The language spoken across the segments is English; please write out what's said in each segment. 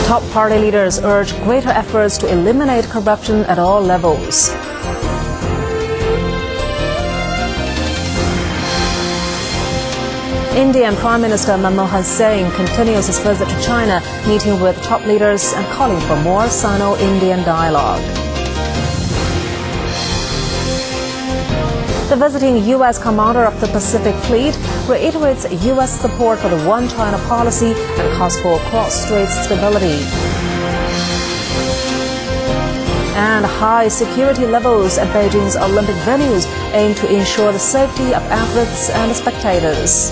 Top party leaders urge greater efforts to eliminate corruption at all levels. Indian Prime Minister Manmohan Singh continues his visit to China, meeting with top leaders and calling for more Sino-Indian dialogue. The visiting U.S. commander of the Pacific Fleet reiterates U.S. support for the One China policy and calls for cross-strait stability. And high security levels at Beijing's Olympic venues aim to ensure the safety of athletes and spectators.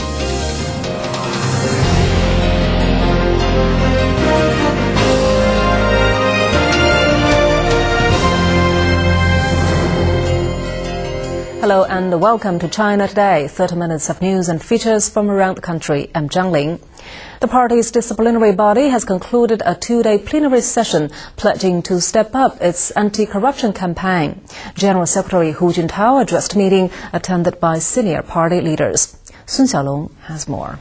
Hello and welcome to China Today, 30 minutes of news and features from around the country. I'm Zhang Ling. The party's disciplinary body has concluded a two-day plenary session pledging to step up its anti-corruption campaign. General Secretary Hu Jintao addressed the meeting attended by senior party leaders. Sun Xiaolong has more.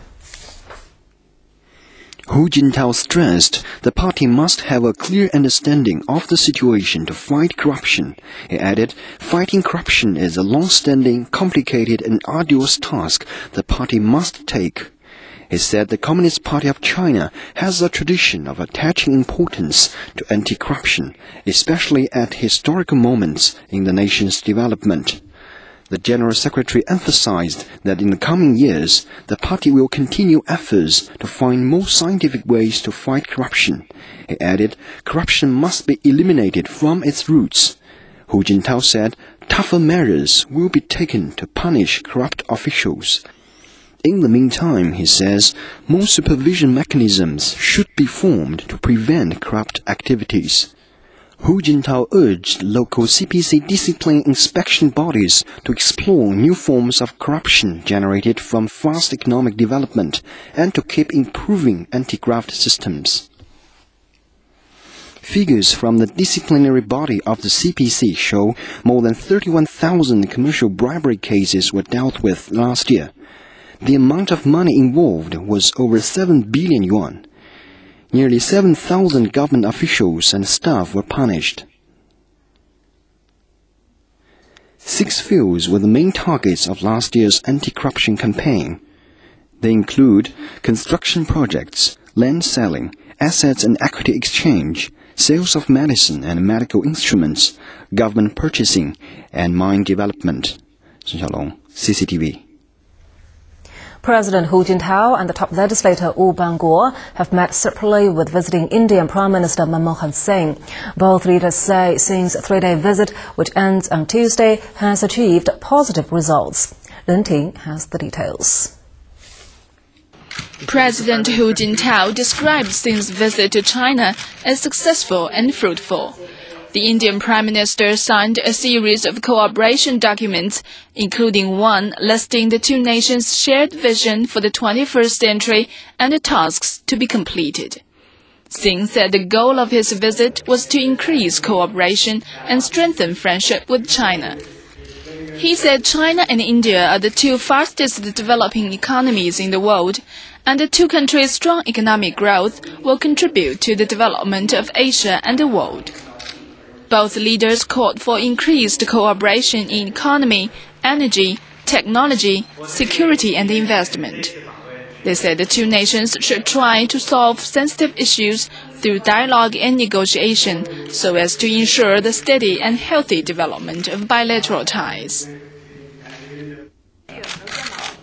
Hu Jintao stressed the party must have a clear understanding of the situation to fight corruption. He added, fighting corruption is a long-standing, complicated and arduous task the party must take. He said the Communist Party of China has a tradition of attaching importance to anti-corruption, especially at historical moments in the nation's development. The General Secretary emphasized that in the coming years, the party will continue efforts to find more scientific ways to fight corruption. He added, corruption must be eliminated from its roots. Hu Jintao said, tougher measures will be taken to punish corrupt officials. In the meantime, he says, more supervision mechanisms should be formed to prevent corrupt activities. Hu Jintao urged local CPC discipline inspection bodies to explore new forms of corruption generated from fast economic development and to keep improving anti-graft systems. Figures from the disciplinary body of the CPC show more than 31,000 commercial bribery cases were dealt with last year. The amount of money involved was over 7 billion yuan. Nearly 7,000 government officials and staff were punished. 6 fields were the main targets of last year's anti-corruption campaign. They include construction projects, land selling, assets and equity exchange, sales of medicine and medical instruments, government purchasing, and mine development. Sun Xiaolong, CCTV. President Hu Jintao and the top legislator Wu Bangguo have met separately with visiting Indian Prime Minister Manmohan Singh. Both leaders say Singh's three-day visit, which ends on Tuesday, has achieved positive results. Ren Ting has the details. President Hu Jintao described Singh's visit to China as successful and fruitful. The Indian Prime Minister signed a series of cooperation documents, including one listing the two nations' shared vision for the 21st century and the tasks to be completed. Singh said the goal of his visit was to increase cooperation and strengthen friendship with China. He said China and India are the two fastest developing economies in the world, and the two countries' strong economic growth will contribute to the development of Asia and the world. Both leaders called for increased cooperation in economy, energy, technology, security and investment. They said the two nations should try to solve sensitive issues through dialogue and negotiation so as to ensure the steady and healthy development of bilateral ties.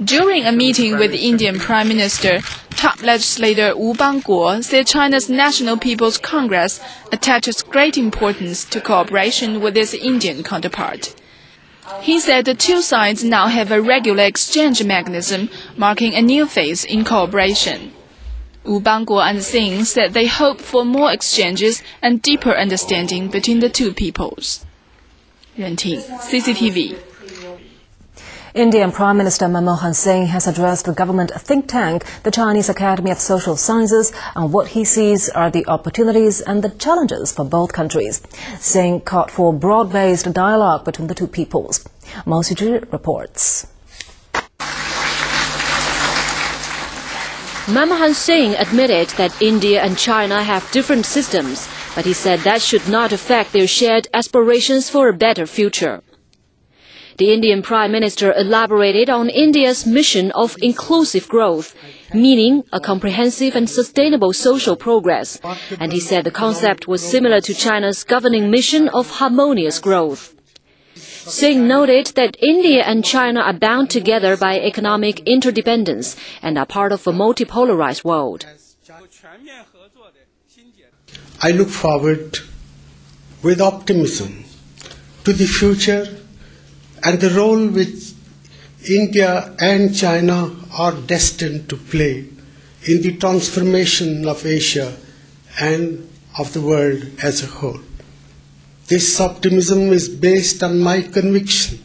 During a meeting with the Indian Prime Minister, top legislator Wu Bangguo said China's National People's Congress attaches great importance to cooperation with its Indian counterpart. He said the two sides now have a regular exchange mechanism, marking a new phase in cooperation. Wu Bangguo and Singh said they hope for more exchanges and deeper understanding between the two peoples. Ren Ting, CCTV. Indian Prime Minister Manmohan Singh has addressed the government think tank, the Chinese Academy of Social Sciences, on what he sees are the opportunities and the challenges for both countries. Singh called for broad-based dialogue between the two peoples. Mo Suzhi reports. Manmohan Singh admitted that India and China have different systems, but he said that should not affect their shared aspirations for a better future. The Indian Prime Minister elaborated on India's mission of inclusive growth, meaning a comprehensive and sustainable social progress, and he said the concept was similar to China's governing mission of harmonious growth. Singh noted that India and China are bound together by economic interdependence and are part of a multipolarized world. I look forward with optimism to the future and the role which India and China are destined to play in the transformation of Asia and of the world as a whole. This optimism is based on my conviction